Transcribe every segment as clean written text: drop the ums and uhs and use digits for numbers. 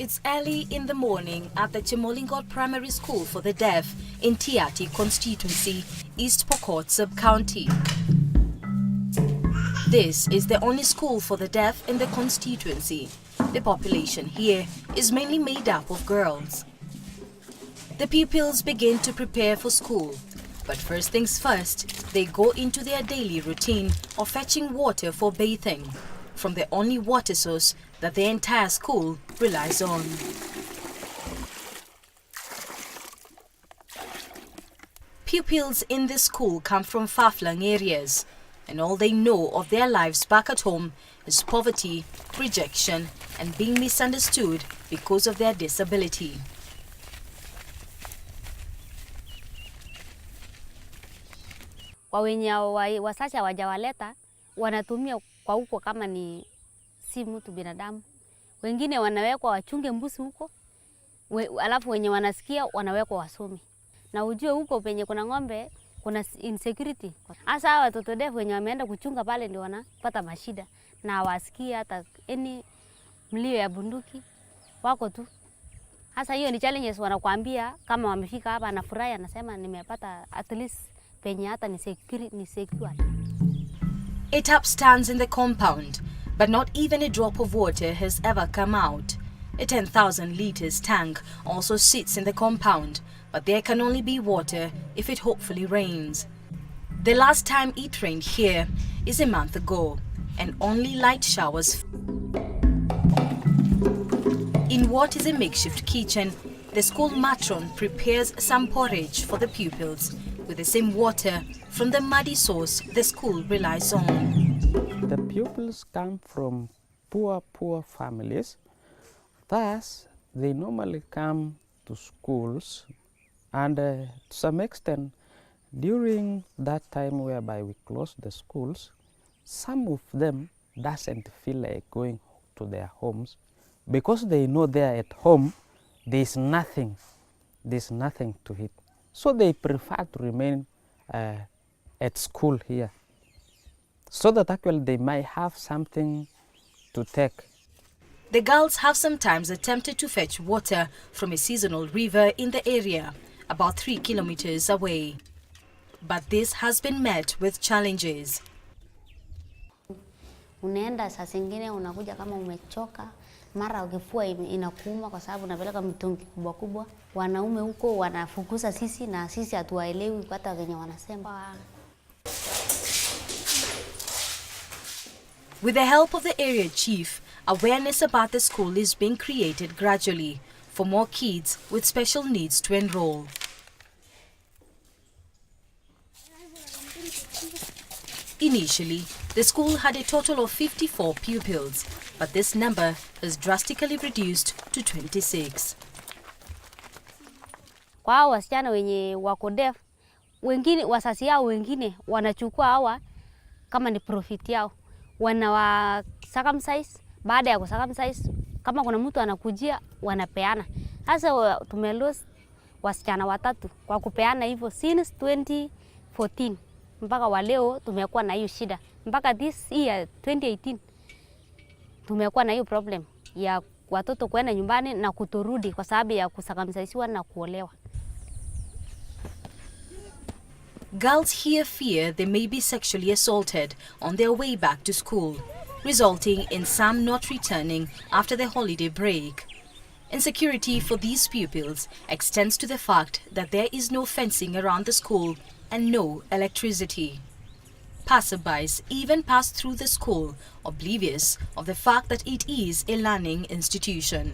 It's early in the morning at the Chemolingot Primary School for the Deaf in Tiati constituency, East Pokot sub-county. This is the only school for the deaf in the constituency. The population here is mainly made up of girls. The pupils begin to prepare for school, but first things first, they go into their daily routine of fetching water for bathing from the only water source that the entire school relies on. Pupils in this school come from far-flung areas, and all they know of their lives back at home is poverty, rejection, and being misunderstood because of their disability. Kwa wenye wasacha wajawaleta wanatumia kwa huko kama ni si mtu binadamu. Wengine wanawekwa wachunge mbuzi huko, alafu wenye wanasikia wanawekwa wasomi. Na ujue huko penye kuna ng'ombe kuna insecurity. Hasa hawa watoto deaf wenye wameenda kuchunga pale ndio wanapata mashida na hawasikii hata mlio ya bunduki wako tu. Hasa hiyo ni challenges wanakuambia kama wamefika hapa anafurahi anasema nimepata at least penye hata ni secure. A tap stands in the compound, but not even a drop of water has ever come out. A 10,000 liters tank also sits in the compound, but there can only be water if it hopefully rains. The last time it rained here is a month ago, and only light showers. In what is a makeshift kitchen, the school matron prepares some porridge for the pupils with the same water from the muddy source the school relies on. The pupils come from poor families. Thus, they normally come to schools, and to some extent, during that time whereby we close the schools, some of them doesn't feel like going to their homes because they know they're at home, there's nothing to eat. So they prefer to remain at school here, so that actually they might have something to take. The girls have sometimes attempted to fetch water from a seasonal river in the area, about 3 kilometers away. But this has been met with challenges. Unaenda saa zingine unakuja kama umechoka, mara ukifua inakuuma kwa sababu unapeleka mitungi kubwa. Wanaume huko wanafukuza sisi na sisi hatuwaelewi hata wenye wanasema. With the help of the area chief, awareness about the school is being created gradually for more kids with special needs to enroll. Initially, the school had a total of 54 pupils, but this number has drastically reduced to 26. Kwa wasichana wenye wako deaf, wengine wasasi yao wengine wanachukua hawa kama ni profit yao. Wanawa circumcise, baada ya kucircumcise kama kuna mtu anakujia wanapeana. Sasa tumelose wasichana 3 kwa kupeana hivyo since 2014 mpaka wa leo tumekuwa na hiyo shida. Mpaka this year 2018 tumekuwa na hiyo problem ya watoto kwenda nyumbani na kutorudi kwa sababu ya kucircumcisiwa na kuolewa. Girls here fear they may be sexually assaulted on their way back to school, resulting in some not returning after the holiday break. Insecurity for these pupils extends to the fact that there is no fencing around the school and no electricity. Passerbys even pass through the school, oblivious of the fact that it is a learning institution.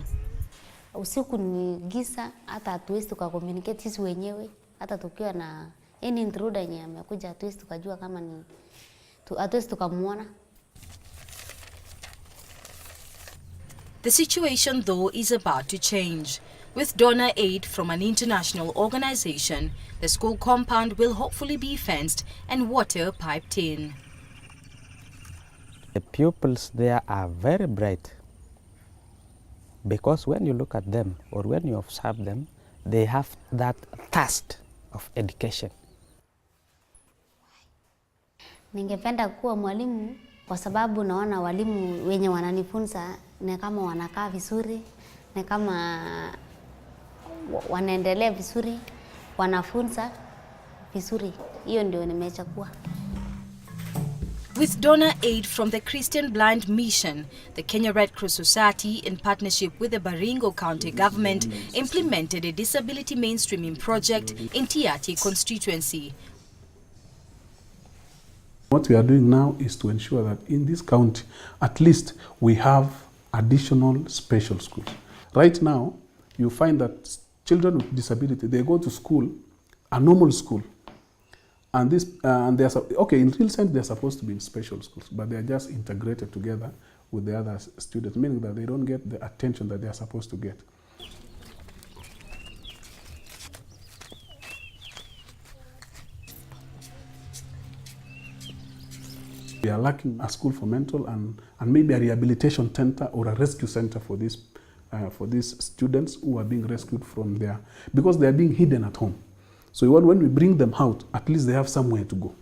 Usiku ni giza, hata hatuwezi tukakommunicate sisi wenyewe, hata tukiwa na any intruder yenye amekuja hatuwezi tukajua kama ni hatuwezi tukamuona. The situation though is about to change. With donor aid from an international organization, the school compound will hopefully be fenced and water piped in. The pupils there are very bright because when you look at them or when you observe them, they have that thirst of education. Ningependa kuwa mwalimu kwa sababu naona walimu wenye wananifunza ni kama wanakaa vizuri na kama wanaendelea vizuri, wanafunza vizuri. Hiyo ndio nimechagua. With donor aid from the Christian Blind Mission, the Kenya Redcross Society, in partnership with the Baringo County Government, implemented a disability mainstreaming project in Tiaty constituency. What we are doing now is to ensure that in this county, at least we have additional special schools. Right now, you find that children with disability, they go to school, a normal school, and this and they are okay. In real sense, they are supposed to be in special schools, but they are just integrated together with the other students, meaning that they don't get the attention that they are supposed to get. We are lacking a school for mental and maybe a rehabilitation center or a rescue center for these students who are being rescued from there, because they are being hidden at home. So when we bring them out, at least they have somewhere to go.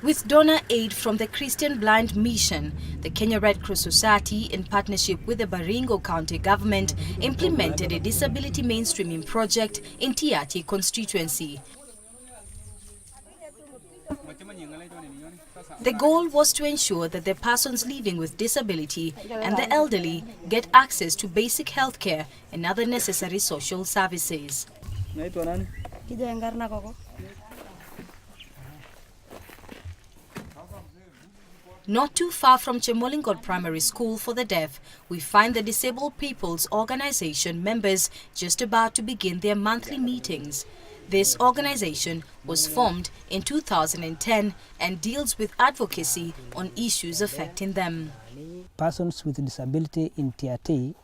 With donor aid from the Christian Blind Mission, the Kenya Redcross Society, in partnership with the Baringo County Government, implemented a disability mainstreaming project in Tiaty constituency. The goal was to ensure that the persons living with disability and the elderly get access to basic health care and other necessary social services. Not too far from Chemolingot Primary School for the Deaf, we find the Disabled People's Organization members just about to begin their monthly meetings. This organization was formed in 2010 and deals with advocacy on issues affecting them. Persons with disability in Tier T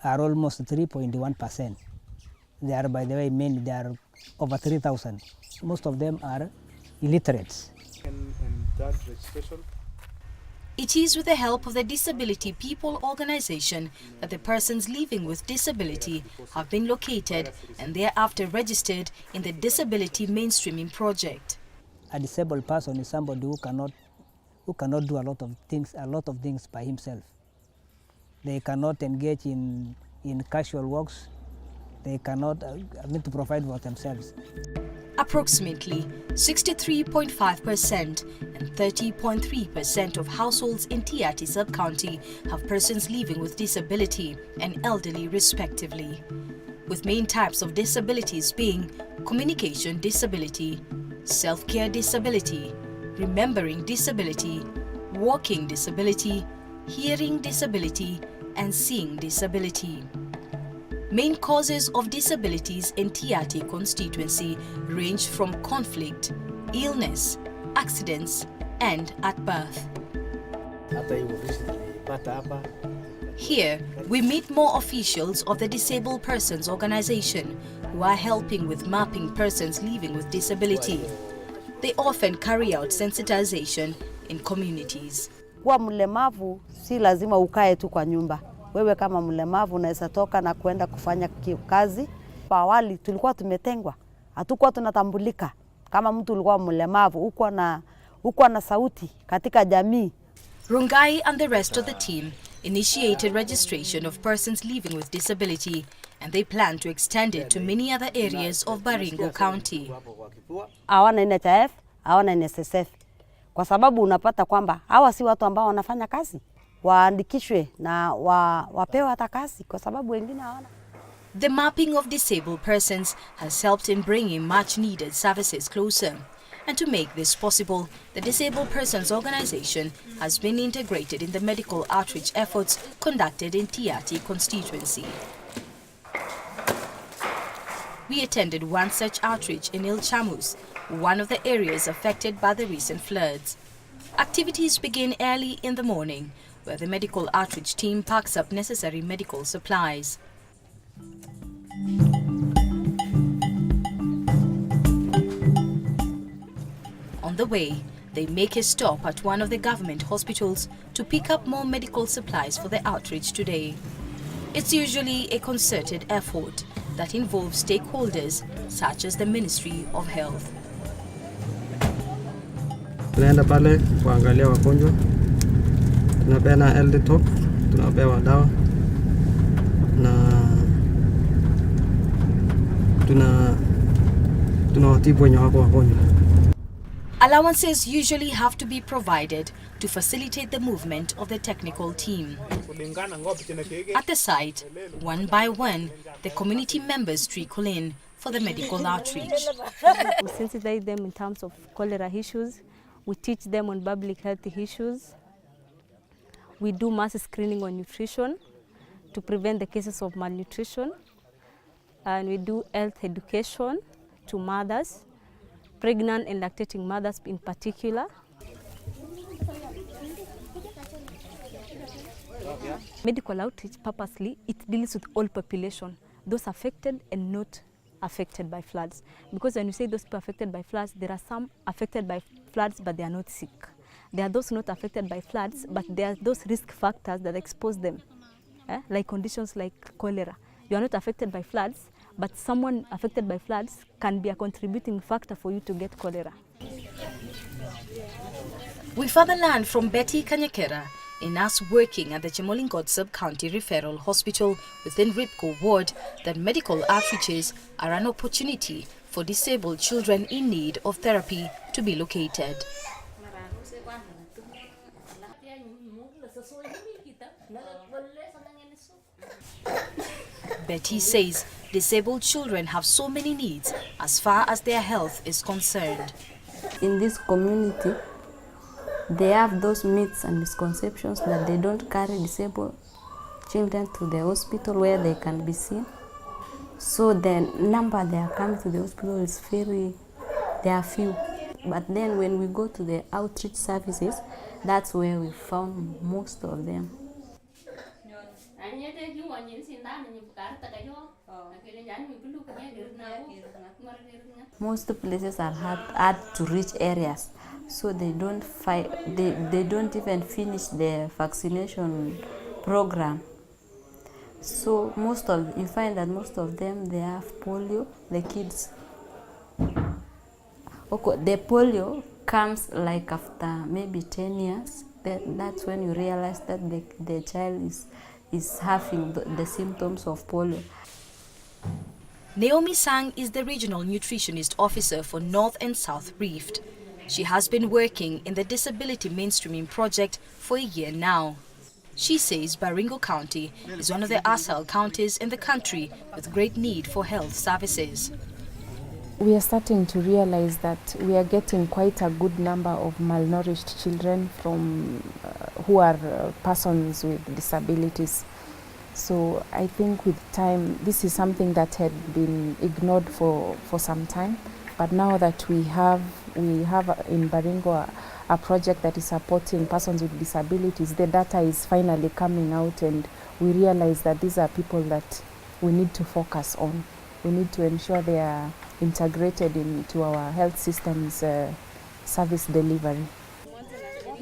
are almost 3.1%. They are, by the way, mainly they are over 3,000. Most of them are illiterates. And that registration? It is with the help of the Disability People Organization that the persons living with disability have been located and thereafter registered in the Disability Mainstreaming Project. A disabled person is somebody who cannot do a lot of things by himself. They cannot engage in casual works. They cannot to provide for themselves. Approximately 63.5% and 30.3% of households in Tiaty sub-county have persons living with disability and elderly respectively, with main types of disabilities being communication disability, self-care disability, remembering disability, walking disability, hearing disability, and seeing disability. Main causes of disabilities in Tiaty constituency range from conflict, illness, accidents, and at birth. Here, we meet more officials of the Disabled Persons Organization who are helping with mapping persons living with disability. They often carry out sensitization in communities. Kuwa mlemavu si lazima ukae tu kwa nyumba. Wewe kama mlemavu unaweza toka na kwenda kufanya kazi. Awali tulikuwa tumetengwa. Hatukuwa tunatambulika. Kama mtu ulikuwa mlemavu, uko na sauti katika jamii. Rungai and the rest of the team initiated registration of persons living with disability, and they plan to extend it to many other areas of Baringo County. Hawana NHIF, hawana NSSF. Kwa sababu unapata kwamba hawa si watu ambao wanafanya kazi. Waandikishwe na wapewe hata kazi kwa sababu wengine hawana. The mapping of disabled persons has helped in bringing much needed services closer. And to make this possible, the Disabled Persons Organization has been integrated in the medical outreach efforts conducted in Tiaty constituency. We attended one such outreach in Ilchamus, one of the areas affected by the recent floods. Activities begin early in the morning, where the medical outreach team packs up necessary medical supplies. On the way, they make a stop at one of the government hospitals to pick up more medical supplies for the outreach today. It's usually a concerted effort that involves stakeholders such as the Ministry of Health. Tunaenda pale kuangalia wagonjwa, tunapeana health talk, tunapewa dawa na tunawatibu wenye wako wagonjwa. Allowances usually have to be provided to facilitate the movement of the technical team. At the site, one by one, the community members trickle in for the medical outreach. We sensitize them in terms of cholera issues. We teach them on public health issues. We do mass screening on nutrition to prevent the cases of malnutrition. And we do health education to mothers, pregnant and lactating mothers in particular. Medical outreach purposely, it deals with all population, those affected and not affected by floods. Because when you say those people affected by floods, there are some affected by floods but they are not sick. There are those not affected by floods, but there are those risk factors that expose them, like conditions like cholera. You are not affected by floods, but someone affected by floods can be a contributing factor for you to get cholera. We further learned from Betty Kanyakera, a nurse working at the Chemolingot Sub-County Referral Hospital within Ripco Ward, that medical outreaches are an opportunity for disabled children in need of therapy to be located. Betty says disabled children have so many needs as far as their health is concerned. In this community, they have those myths and misconceptions that they don't carry disabled children to the hospital where they can be seen. So the number they are coming to the hospital is they are few. But then when we go to the outreach services, that's where we found most of them. Most places are hard to reach areas, so they don't even finish the vaccination program. So you find that most of them, they have polio, the kids. Okay, the polio comes like after maybe 10 years. That's when you realize that the child is having the symptoms of polio. Naomi Sang is the Regional Nutritionist Officer for North and South Rift. She has been working in the Disability Mainstreaming Project for a year now. She says Baringo County is one of the ASAL counties in the country with great need for health services. We are starting to realize that we are getting quite a good number of malnourished children from who are persons with disabilities. So I think with time, this is something that had been ignored for some time. But now that we have in Baringo a project that is supporting persons with disabilities, the data is finally coming out, and we realize that these are people that we need to focus on. We need to ensure they are integrated into our health system's service delivery.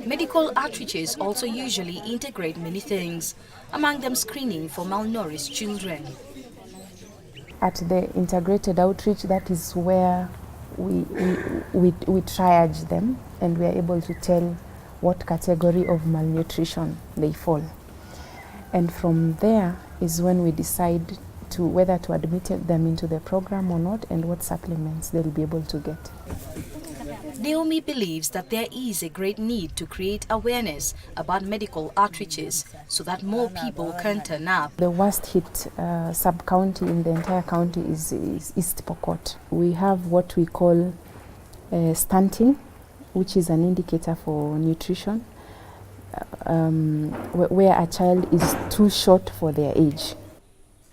Medical outreaches also usually integrate many things, among them screening for malnourished children. At the integrated outreach, that is where we triage them, and we are able to tell what category of malnutrition they fall. And from there is when we decide whether to admit them into the program or not, and what supplements they'll be able to get. Naomi believes that there is a great need to create awareness about medical outreaches so that more people can turn up. The worst hit sub-county in the entire county is East Pokot. We have what we call stunting, which is an indicator for nutrition, where a child is too short for their age.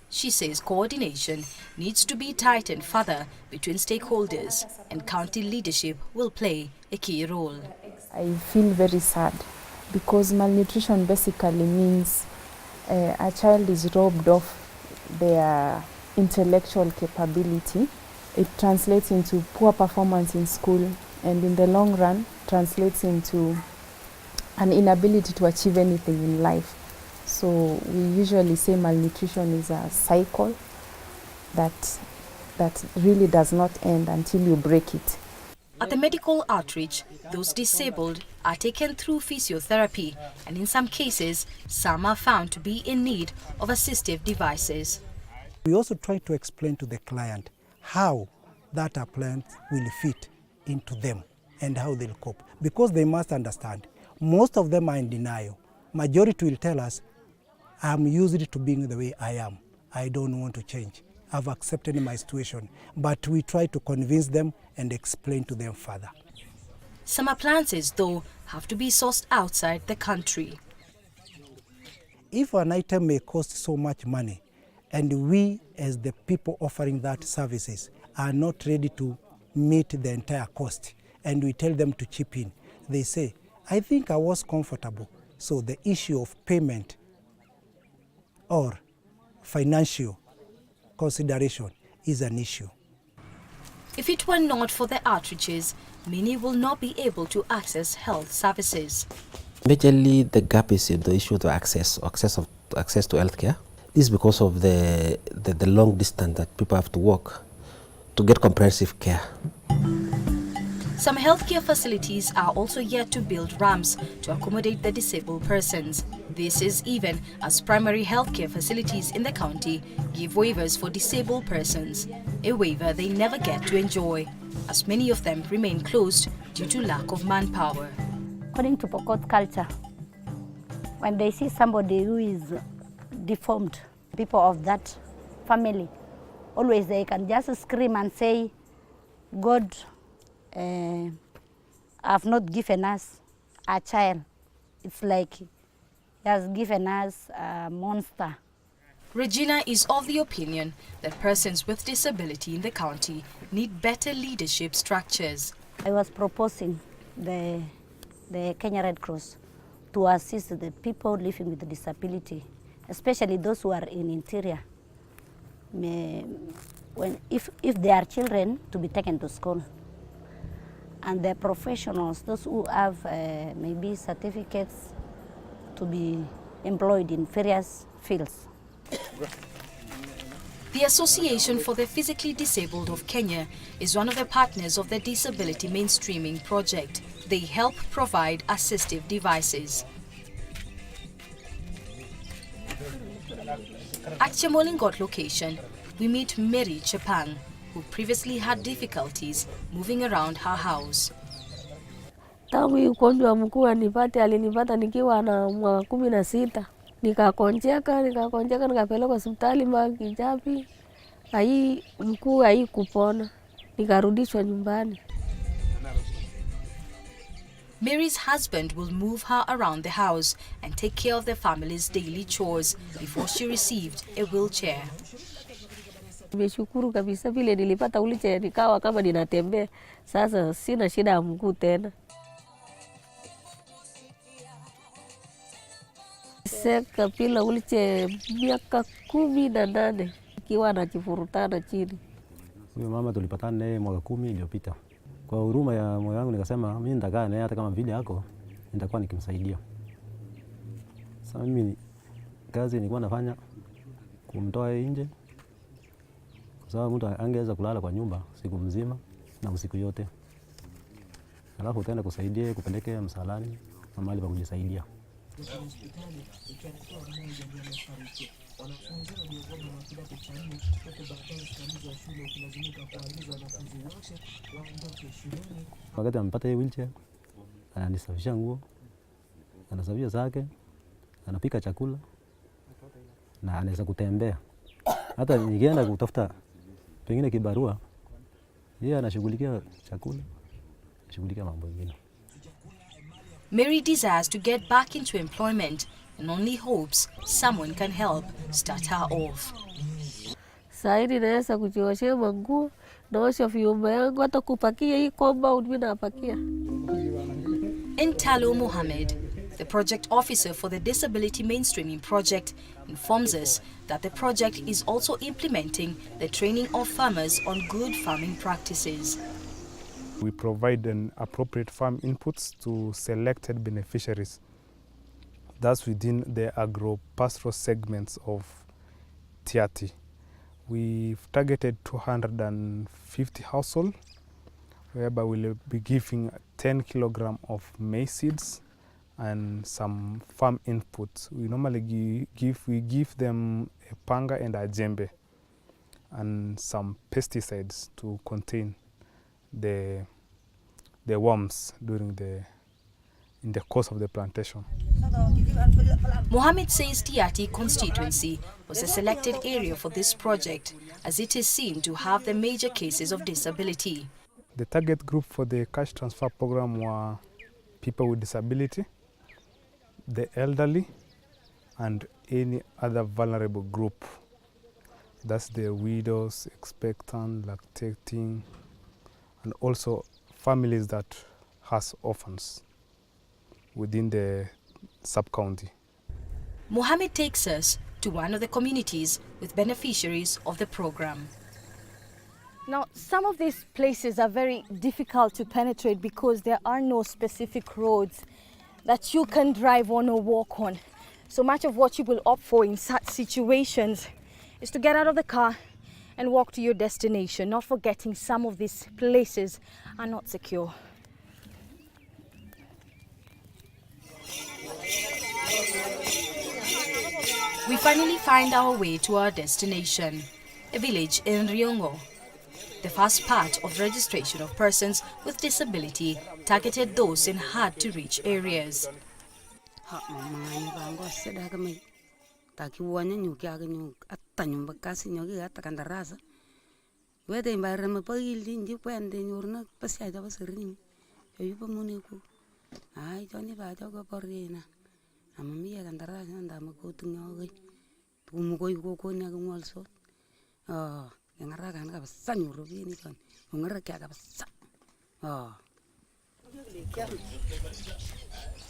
She says coordination needs to be tightened further between stakeholders, and county leadership will play a key role. I feel very sad because malnutrition basically means a child is robbed of their intellectual capability. It translates into poor performance in school, and in the long run translates into an inability to achieve anything in life. So we usually say malnutrition is a cycle that really does not end until you break it. At the medical outreach, those disabled are taken through physiotherapy, and in some cases, some are found to be in need of assistive devices. We also try to explain to the client how that appliance will fit into them and how they'll cope, because they must understand. Most of them are in denial. Majority will tell us, I'm used to being the way I am. I don't want to change. I've accepted my situation. But we try to convince them and explain to them further. Some appliances, though, have to be sourced outside the country. If an item may cost so much money, and we, as the people offering that services, are not ready to meet the entire cost, and we tell them to chip in, they say, I think I was comfortable. So the issue of payment or financial consideration is an issue. If it were not for the outreaches, many will not be able to access health services. Majorly, the gap is in the issue of access to healthcare. This is because of the long distance that people have to walk to get comprehensive care. Some healthcare facilities are also yet to build ramps to accommodate the disabled persons. This is even as primary healthcare facilities in the county give waivers for disabled persons, a waiver they never get to enjoy, as many of them remain closed due to lack of manpower. According to Pokot culture, when they see somebody who is deformed, people of that family, always they can just scream and say, God have not given us a child. It's like he has given us a monster. Regina is of the opinion that persons with disability in the county need better leadership structures. I was proposing the Kenya Redcross to assist the people living with disability, especially those who are in interior. If they are children, to be taken to school. And the professionals, those who have maybe certificates, to be employed in various fields. The Association for the Physically Disabled of Kenya is one of the partners of the Disability Mainstreaming Project. They help provide assistive devices. At Chemolingot location, we meet Mary Chepang, who previously had difficulties moving around her house. Tangu ugonjwa mkuu alinipata nikiwa na mwaka 16. Nikakonjeka nikapelekwa hospitali Kijapi. Mkuu haikupona. Nikarudishwa nyumbani. Mary's husband will move her around the house and take care of the family's daily chores before she received a wheelchair. Nimeshukuru kabisa vile nilipata wheelchair nikawa kama ninatembea. Sasa sina shida ya mguu tena. Seka pila wheelchair miaka 18 ikiwa najifurutana chini. Huyo mama tulipatana naye mwaka 10 iliyopita. Kwa huruma ya moyo wangu nikasema mimi nitakaa naye hata kama vile yako nitakuwa nikimsaidia. Sasa mimi kazi nilikuwa nafanya kumtoa nje. Kwa sababu mtu angeweza kulala kwa nyumba siku mzima na usiku yote. Alafu tena kusaidia kupelekea msalani na mahali pa kujisaidia. Wakati amepata hii wheelchair, ananisafisha nguo, anasafisha zake, anapika chakula na anaweza kutembea. Hata nikienda kutafuta pengine kibarua, yeye anashughulikia chakula, anashughulikia mambo mengine. Mary desires to get back into employment and only hopes someone can help start her off. Saidi naweza kujioshea manguo, naosha vyombo yangu, hata kupakia hii compound mimi napakia. Intalo Mohammed, the project officer for the Disability Mainstreaming Project, informs us that the project is also implementing the training of farmers on good farming practices. We provide an appropriate farm inputs to selected beneficiaries. That's within the agro-pastoral segments of Tiati. We've targeted 250 households whereby we'll be giving 10 kilogram of maize seeds and some farm inputs. We normally give them a panga and a jembe and some pesticides to contain the worms during in the course of the plantation. Mohammed says Tiati constituency was a selected area for this project as it is seen to have the major cases of disability. The target group for the cash transfer program were people with disability, the elderly, and any other vulnerable group. That's the widows, expectant, lactating, and also families that has orphans within the sub-county. Mohammed takes us to one of the communities with beneficiaries of the program. Now, some of these places are very difficult to penetrate because there are no specific roads that you can drive on or walk on. So much of what you will opt for in such situations is to get out of the car and walk to your destination, not forgetting some of these places are not secure. We finally find our way to our destination, a village in Riongo. The first part of registration of persons with disability targeted those in hard-to-reach areas.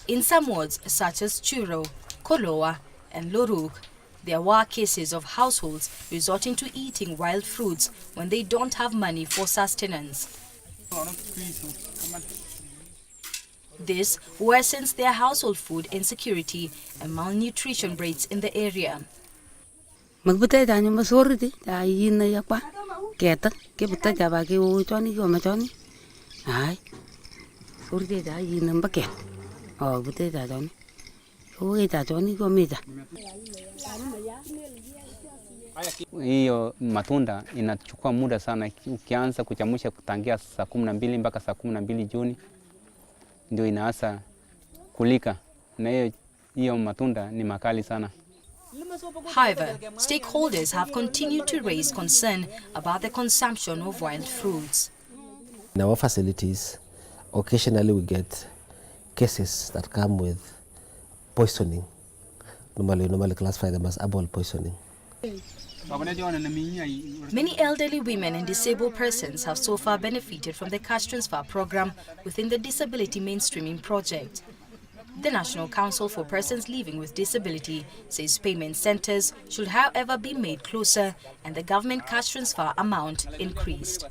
In some wards such as Churo, Koloa and Loruk, there were cases of households resorting to eating wild fruits when they don't have money for sustenance. This worsens their household food insecurity and malnutrition rates in the area. Hiyo matunda inachukua muda sana, ukianza kuchamusha kutangia saa 12 mpaka saa 12 jioni ndio inaanza kulika, na hiyo matunda ni makali sana. However, stakeholders have continued to raise concern about the consumption of wild fruits. In our facilities, occasionally we get cases that come with poisoning. Normally classify them as herbal poisoning. Many elderly women and disabled persons have so far benefited from the cash transfer program within the Disability Mainstreaming Project. The National Council for Persons Living with Disability says payment centers should however be made closer and the government cash transfer amount increased.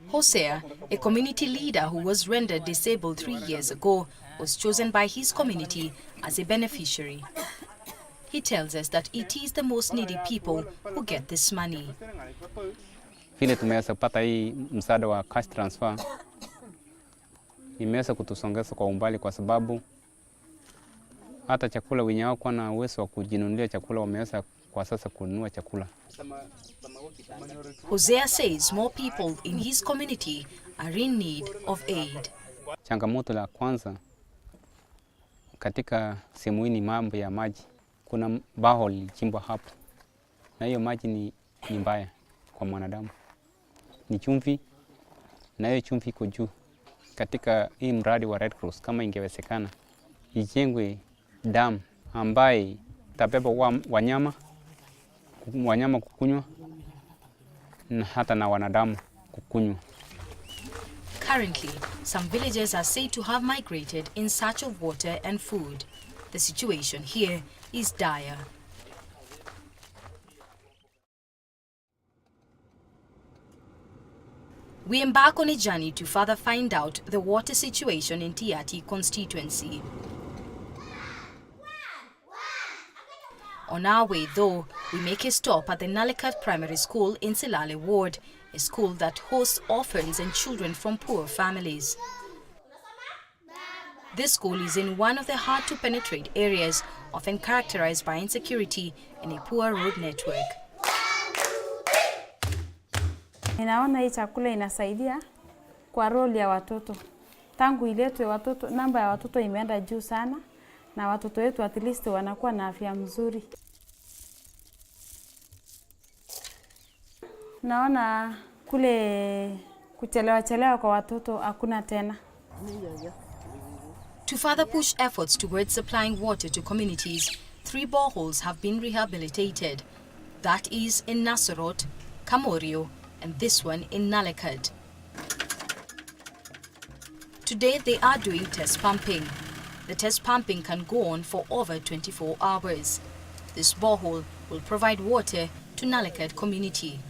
Hosea, a community leader who was rendered disabled 3 years ago, was chosen by his community as a beneficiary. He tells us that it is the most needy people who get this money. Vile tumeweza kupata hii msaada wa cash transfer, imeweza kutusongeza kwa umbali kwa sababu hata chakula wenye hawakuwa na uwezo wa kujinunulia chakula wameweza kwa sasa kununua chakula. Hosea says more people in his community are in need of aid. Changamoto la kwanza katika sehemu hii ni mambo ya maji. Kuna baho lichimbwa hapo na hiyo maji ni mbaya kwa mwanadamu. Ni chumvi na hiyo chumvi iko juu. Katika hii mradi wa Red Cross, kama ingewezekana ijengwe damu ambaye itabeba wanyama kukunywa na hata na wanadamu kukunywa. Currently, some villagers are said to have migrated in search of water and food. The situation here is dire. We embark on a journey to further find out the water situation in Tiati constituency. On On our way, though, we make a stop at the Nalikat Primary School in Silale Ward, a school that hosts orphans and children from poor families. This school is in one of the hard-to-penetrate areas, often characterized by insecurity and a poor road network. Ninaona hii chakula inasaidia kwa role ya watoto. Tangu iletwe watoto, namba ya watoto imeenda juu sana, na watoto wetu at least wanakuwa na afya mzuri. Naona kule kuchelewa kwa watoto hakuna tena. To further push efforts towards supplying water to communities, 3 boreholes have been rehabilitated. That is in Nasarot, Kamorio, and this one in Nalikat. Today they are doing test pumping. The test pumping can go on for over 24 hours. This borehole will provide water to Nalikat community.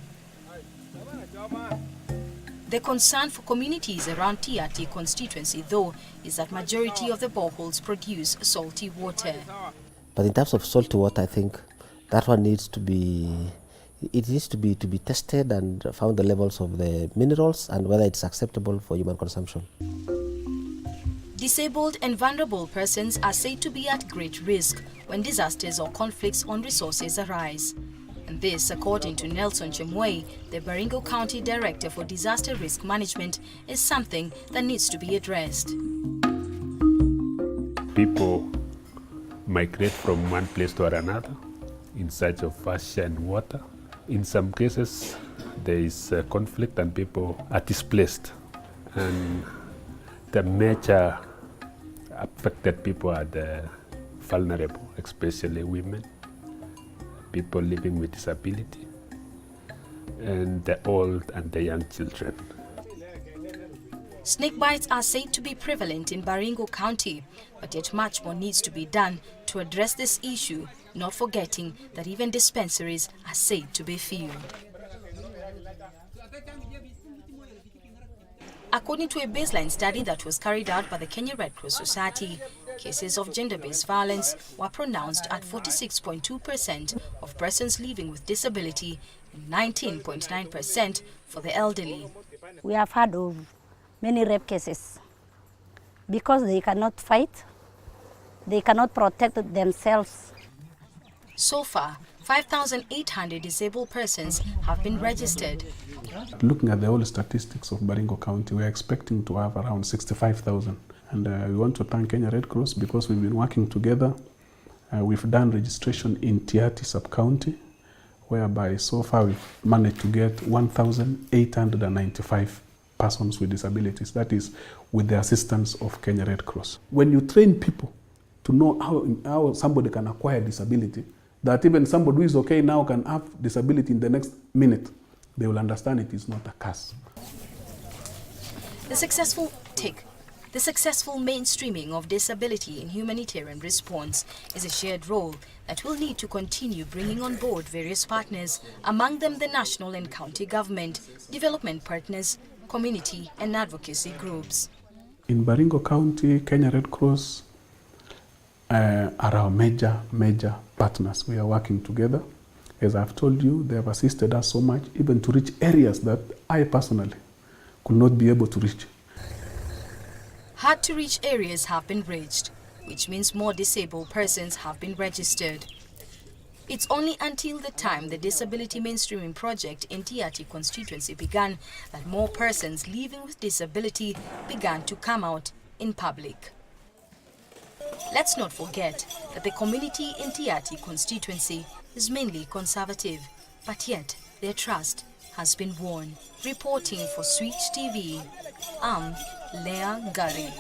The concern for communities around Tiati constituency, though, is that majority of the boreholes produce salty water. But in terms of salty water, I think that one needs to be, it needs to be tested and found the levels of the minerals and whether it's acceptable for human consumption. Disabled and vulnerable persons are said to be at great risk when disasters or conflicts on resources arise. And this, according to Nelson Chemway, the Baringo County Director for Disaster Risk Management, is something that needs to be addressed. People migrate from one place to another in search of fresh and water. In some cases, there is a conflict and people are displaced. And the major affected people are the vulnerable, especially women, people living with disability, and the old and the young children. Snake bites are said to be prevalent in Baringo County, but yet much more needs to be done to address this issue, not forgetting that even dispensaries are said to be few. According to a baseline study that was carried out by the Kenya Redcross Society, cases of gender-based violence were pronounced at 46.2% of persons living with disability and 19.9% for the elderly. We have heard of many rape cases because they cannot fight, they cannot protect themselves. So far, 5,800 disabled persons have been registered. Looking at the whole statistics of Baringo County, we are expecting to have around 65,000. And we want to thank Kenya Redcross because we've been working together. We've done registration in Tiati sub-county, whereby so far we've managed to get 1,895 persons with disabilities. That is with the assistance of Kenya Redcross. When you train people to know how somebody can acquire disability, that even somebody who is okay now can have disability in the next minute, they will understand it is not a curse. The successful mainstreaming of disability in humanitarian response is a shared role that will need to continue bringing on board various partners, among them the national and county government, development partners, community and advocacy groups. In Baringo County, Kenya Redcross are our major partners. We are working together. As I've told you, they have assisted us so much, even to reach areas that I personally could not be able to reach. Hard-to-reach areas have been reached, which means more disabled persons have been registered. It's only until the time the Disability Mainstreaming Project in Tiati constituency began that more persons living with disability began to come out in public. Let's not forget that the community in Tiati constituency is mainly conservative, but yet their trust has been won. Reporting for Switch TV, I'm Leah Ngari.